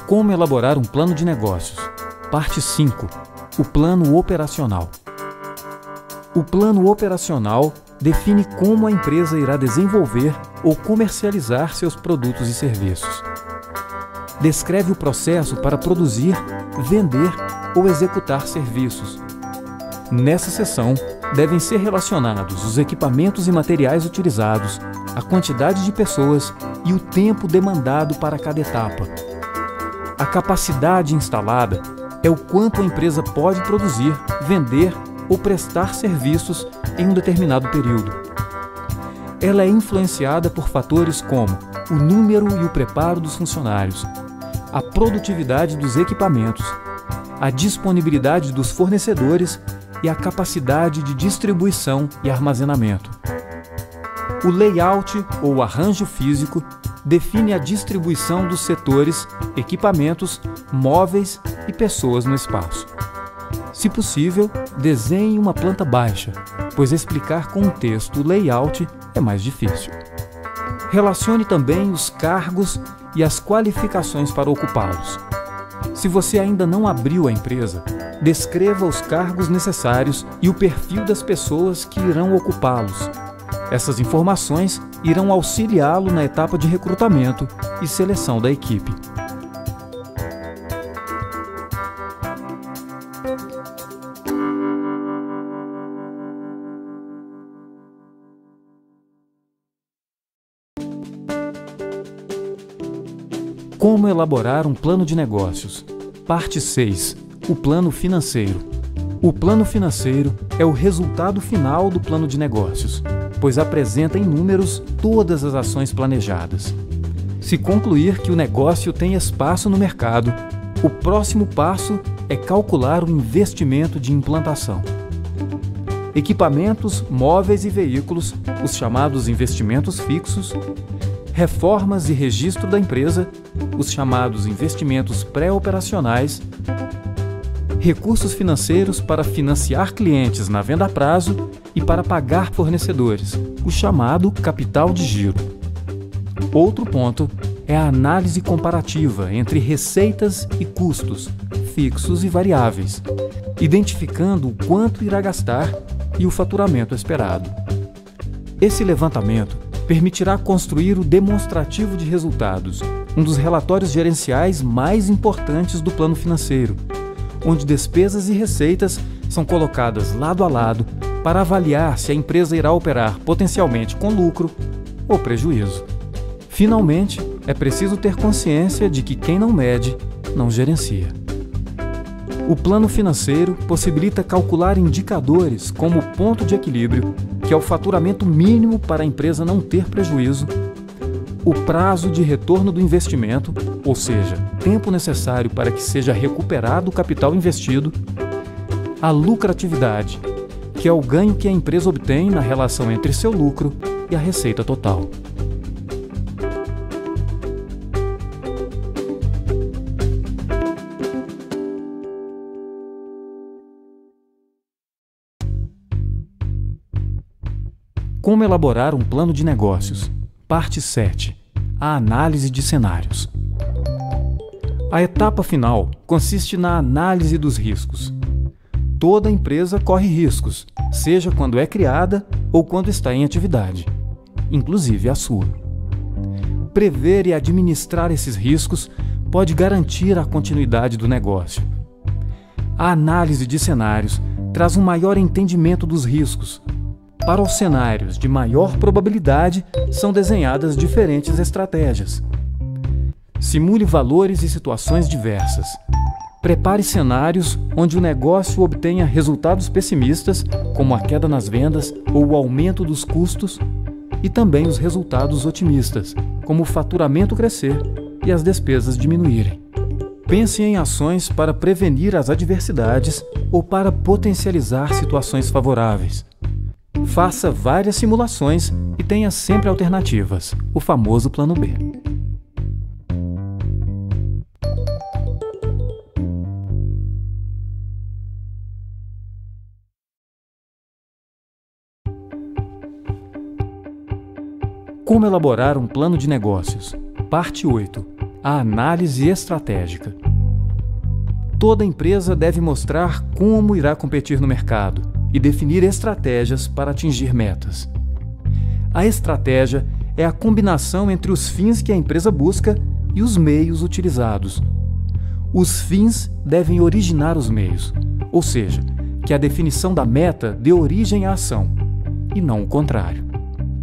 Como elaborar um plano de negócios? Parte 5. O plano operacional. O plano operacional define como a empresa irá desenvolver ou comercializar seus produtos e serviços. Descreve o processo para produzir, vender ou executar serviços. Nessa seção, devem ser relacionados os equipamentos e materiais utilizados, a quantidade de pessoas e o tempo demandado para cada etapa. A capacidade instalada é o quanto a empresa pode produzir, vender ou prestar serviços em um determinado período. Ela é influenciada por fatores como o número e o preparo dos funcionários, a produtividade dos equipamentos, a disponibilidade dos fornecedores e a capacidade de distribuição e armazenamento. O layout ou arranjo físico define a distribuição dos setores, equipamentos, móveis e pessoas no espaço. Se possível, desenhe uma planta baixa, pois explicar com um texto o layout é mais difícil. Relacione também os cargos e as qualificações para ocupá-los. Se você ainda não abriu a empresa, descreva os cargos necessários e o perfil das pessoas que irão ocupá-los. Essas informações irão auxiliá-lo na etapa de recrutamento e seleção da equipe. Como elaborar um plano de negócios? Parte 6. O plano financeiro. O plano financeiro é o resultado final do plano de negócios, pois apresenta em números todas as ações planejadas. Se concluir que o negócio tem espaço no mercado, o próximo passo é calcular o investimento de implantação. Equipamentos, móveis e veículos, os chamados investimentos fixos, reformas e registro da empresa, os chamados investimentos pré-operacionais, recursos financeiros para financiar clientes na venda a prazo e para pagar fornecedores, o chamado capital de giro. Outro ponto é a análise comparativa entre receitas e custos, fixos e variáveis, identificando o quanto irá gastar e o faturamento esperado. Esse levantamento permitirá construir o demonstrativo de resultados, um dos relatórios gerenciais mais importantes do plano financeiro, onde despesas e receitas são colocadas lado a lado para avaliar se a empresa irá operar potencialmente com lucro ou prejuízo. Finalmente, é preciso ter consciência de que quem não mede, não gerencia. O plano financeiro possibilita calcular indicadores como o ponto de equilíbrio, que é o faturamento mínimo para a empresa não ter prejuízo, o prazo de retorno do investimento, ou seja, tempo necessário para que seja recuperado o capital investido, a lucratividade, que é o ganho que a empresa obtém na relação entre seu lucro e a receita total. Como elaborar um plano de negócios? Parte 7. A análise de cenários. A etapa final consiste na análise dos riscos. Toda empresa corre riscos, seja quando é criada ou quando está em atividade, inclusive a sua. Prever e administrar esses riscos pode garantir a continuidade do negócio. A análise de cenários traz um maior entendimento dos riscos. Para os cenários de maior probabilidade, são desenhadas diferentes estratégias. Simule valores e situações diversas. Prepare cenários onde o negócio obtenha resultados pessimistas, como a queda nas vendas ou o aumento dos custos, e também os resultados otimistas, como o faturamento crescer e as despesas diminuírem. Pense em ações para prevenir as adversidades ou para potencializar situações favoráveis. Faça várias simulações e tenha sempre alternativas, o famoso plano B. Como elaborar um plano de negócios? Parte 8. A análise estratégica. Toda empresa deve mostrar como irá competir no mercado e definir estratégias para atingir metas. A estratégia é a combinação entre os fins que a empresa busca e os meios utilizados. Os fins devem originar os meios, ou seja, que a definição da meta dê origem à ação, e não o contrário.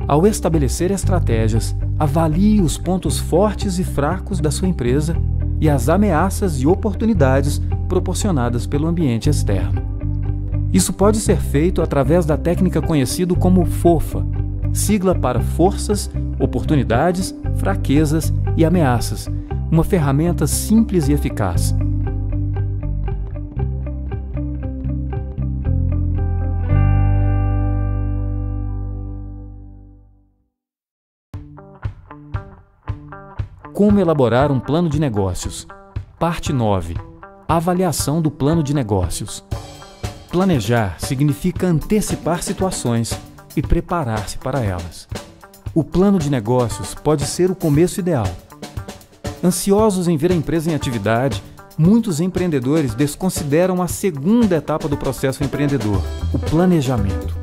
Ao estabelecer estratégias, avalie os pontos fortes e fracos da sua empresa e as ameaças e oportunidades proporcionadas pelo ambiente externo. Isso pode ser feito através da técnica conhecida como FOFA, sigla para Forças, Oportunidades, Fraquezas e Ameaças, uma ferramenta simples e eficaz. Como elaborar um plano de negócios? Parte 9. Avaliação do plano de negócios. Planejar significa antecipar situações e preparar-se para elas. O plano de negócios pode ser o começo ideal. Ansiosos em ver a empresa em atividade, muitos empreendedores desconsideram a segunda etapa do processo empreendedor, o planejamento.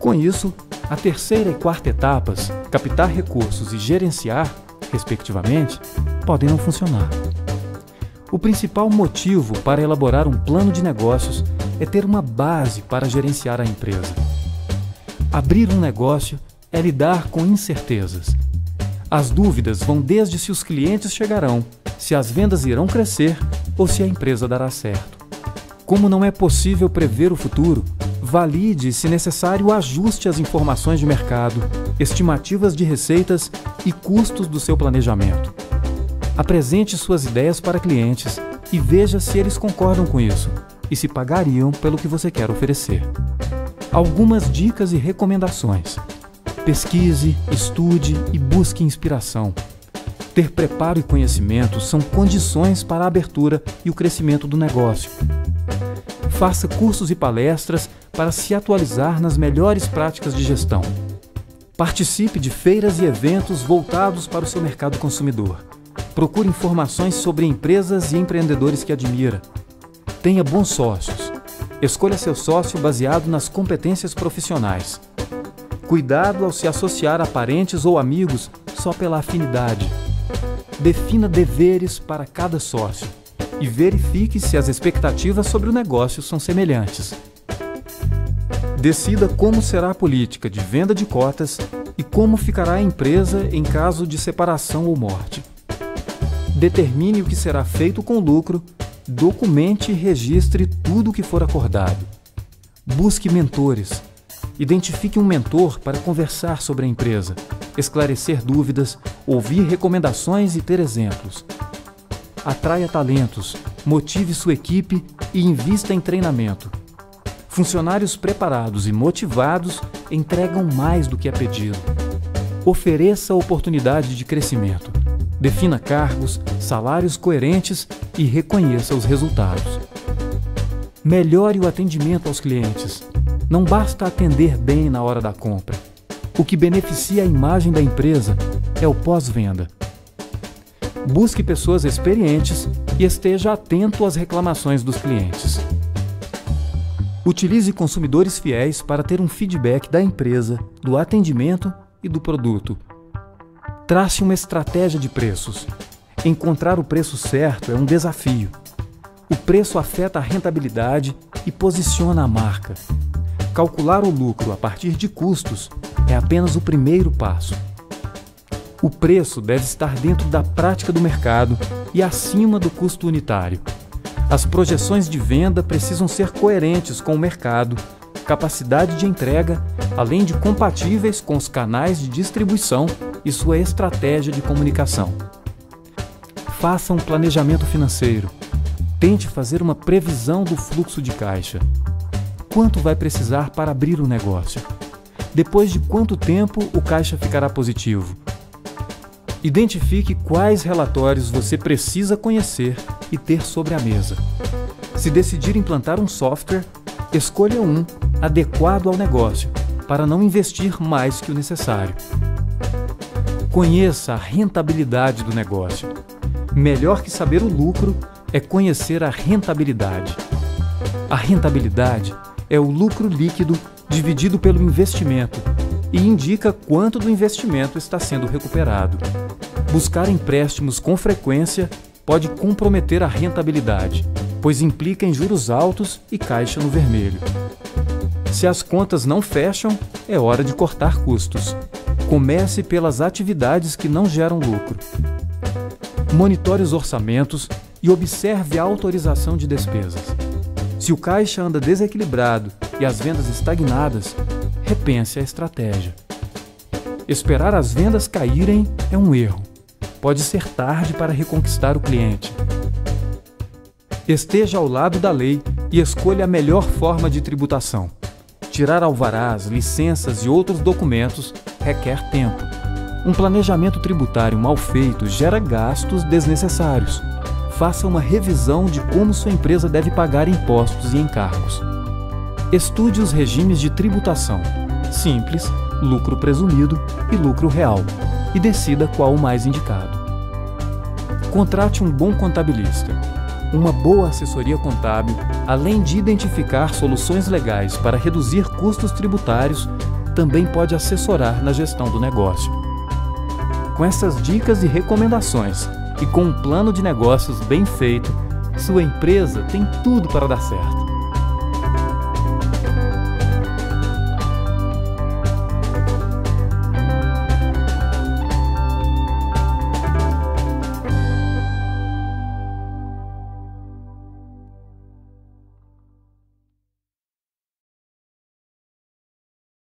Com isso, a terceira e quarta etapas, captar recursos e gerenciar, respectivamente, podem não funcionar. O principal motivo para elaborar um plano de negócios é ter uma base para gerenciar a empresa. Abrir um negócio é lidar com incertezas. As dúvidas vão desde se os clientes chegarão, se as vendas irão crescer ou se a empresa dará certo. Como não é possível prever o futuro, valide, se necessário, ajuste as informações de mercado, estimativas de receitas e custos do seu planejamento. Apresente suas ideias para clientes e veja se eles concordam com isso e se pagariam pelo que você quer oferecer. Algumas dicas e recomendações. Pesquise, estude e busque inspiração. Ter preparo e conhecimento são condições para a abertura e o crescimento do negócio. Faça cursos e palestras para se atualizar nas melhores práticas de gestão. Participe de feiras e eventos voltados para o seu mercado consumidor. Procure informações sobre empresas e empreendedores que admira. Tenha bons sócios. Escolha seu sócio baseado nas competências profissionais. Cuidado ao se associar a parentes ou amigos só pela afinidade. Defina deveres para cada sócio e verifique se as expectativas sobre o negócio são semelhantes. Decida como será a política de venda de cotas e como ficará a empresa em caso de separação ou morte. Determine o que será feito com o lucro, documente e registre tudo o que for acordado. Busque mentores. Identifique um mentor para conversar sobre a empresa, esclarecer dúvidas, ouvir recomendações e ter exemplos. Atraia talentos, motive sua equipe e invista em treinamento. Funcionários preparados e motivados entregam mais do que é pedido. Ofereça oportunidade de crescimento. Defina cargos, salários coerentes e reconheça os resultados. Melhore o atendimento aos clientes. Não basta atender bem na hora da compra. O que beneficia a imagem da empresa é o pós-venda. Busque pessoas experientes e esteja atento às reclamações dos clientes. Utilize consumidores fiéis para ter um feedback da empresa, do atendimento e do produto. Trace uma estratégia de preços. Encontrar o preço certo é um desafio. O preço afeta a rentabilidade e posiciona a marca. Calcular o lucro a partir de custos é apenas o primeiro passo. O preço deve estar dentro da prática do mercado e acima do custo unitário. As projeções de venda precisam ser coerentes com o mercado, capacidade de entrega, além de compatíveis com os canais de distribuição e sua estratégia de comunicação. Faça um planejamento financeiro. Tente fazer uma previsão do fluxo de caixa. Quanto vai precisar para abrir o negócio? Depois de quanto tempo o caixa ficará positivo? Identifique quais relatórios você precisa conhecer e ter sobre a mesa. Se decidir implantar um software, escolha um adequado ao negócio, para não investir mais que o necessário. Conheça a rentabilidade do negócio. Melhor que saber o lucro é conhecer a rentabilidade. A rentabilidade é o lucro líquido dividido pelo investimento e indica quanto do investimento está sendo recuperado. Buscar empréstimos com frequência pode comprometer a rentabilidade, pois implica em juros altos e caixa no vermelho. Se as contas não fecham, é hora de cortar custos. Comece pelas atividades que não geram lucro. Monitore os orçamentos e observe a autorização de despesas. Se o caixa anda desequilibrado e as vendas estagnadas, repense a estratégia. Esperar as vendas caírem é um erro. Pode ser tarde para reconquistar o cliente. Esteja ao lado da lei e escolha a melhor forma de tributação. Tirar alvarás, licenças e outros documentos requer tempo. Um planejamento tributário mal feito gera gastos desnecessários. Faça uma revisão de como sua empresa deve pagar impostos e encargos. Estude os regimes de tributação: simples, lucro presumido e lucro real, e decida qual o mais indicado. Contrate um bom contabilista. Uma boa assessoria contábil, além de identificar soluções legais para reduzir custos tributários, também pode assessorar na gestão do negócio. Com essas dicas e recomendações, e com um plano de negócios bem feito, sua empresa tem tudo para dar certo.